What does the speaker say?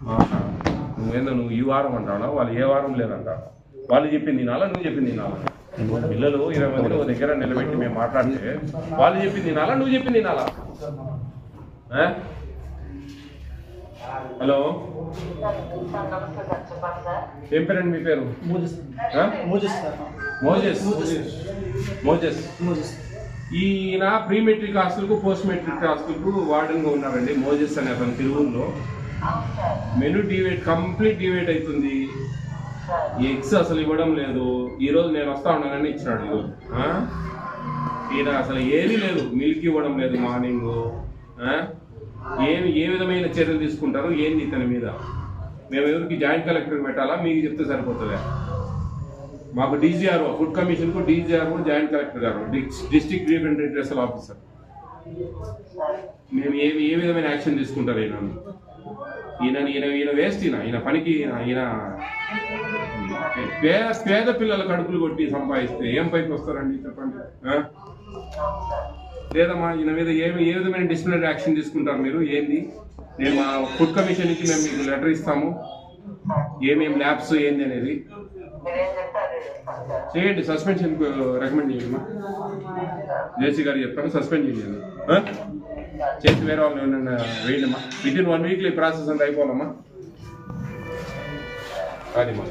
నువ్వేందో నువ్వు ఈ వారం అంటావు, వాళ్ళు ఏ వారం లేదంటావు. వాళ్ళు చెప్పింది తినాలా, నువ్వు చెప్పింది తినాలా? పిల్లలు 20 మందిని ఒక దగ్గర నిలబెట్టి మేము మాట్లాడితే వాళ్ళు చెప్పింది తినాలా, నువ్వు చెప్పింది తినాలా? హలో, ఏం పేరండి మీ పేరు? మోజెస్. ఈయన ప్రీ మెట్రిక్ హాస్టల్కు పోస్ట్ మెట్రిక్ హాస్టల్కు వార్డెన్గా ఉన్నారండి. మోజెస్ అనే అతను తిరువుల్లో. మెను కంప్లీట్ డివేట్ అవుతుంది. ఎగ్స్ అసలు ఇవ్వడం లేదు. ఈరోజు నేను వస్తా ఉన్నానని ఇచ్చినాడు. ఈరోజు ఈయన అసలు ఏమీ లేదు, మిల్క్ ఇవ్వడం లేదు మార్నింగ్. ఏ విధమైన చర్యలు తీసుకుంటారు ఏంది ఇతని మీద? మేము ఎవరికి జాయింట్ కలెక్టర్ పెట్టాలా, మీకు చెప్తే సరిపోతుందా? మాకు డీజీఆర్ఓ, ఫుడ్ కమిషన్కు డీజీఆర్ఓ, జాయింట్ కలెక్టర్ గారు, డిస్ట్రిక్ట్ గ్రీవెన్స్ రిడ్రెసల్ ఆఫీసర్, మేము ఏ విధమైన యాక్షన్ తీసుకుంటారు ఈయన వేస్ట్. ఈయన పనికి ఈయన పేద పిల్లల కడుపులు కొట్టి సంపాదిస్తే ఏం పైకి వస్తారండి చెప్పండి? లేదమ్మా, ఈయన మీద ఏ విధమైన డిసిప్లినరీ యాక్షన్ తీసుకుంటారు మీరు? ఏంది? నేను మా ఫుడ్ కమిషన్ నుంచి మేము మీకు లెటర్ ఇస్తాము, ఏమేమి ల్యాబ్స్ ఏంది అనేది చేయండి. సస్పెన్షన్ రికమెండ్ చేయండి. జేసీ గారు చెప్తాను, సస్పెండ్ చేయండి. చేసి వేరే వాళ్ళు ఏమన్నా వేయండిమ్మా. వితిన్ 1 వీక్లో ఈ ప్రాసెస్ అంతా అయిపోవాలమ్మా. అది మా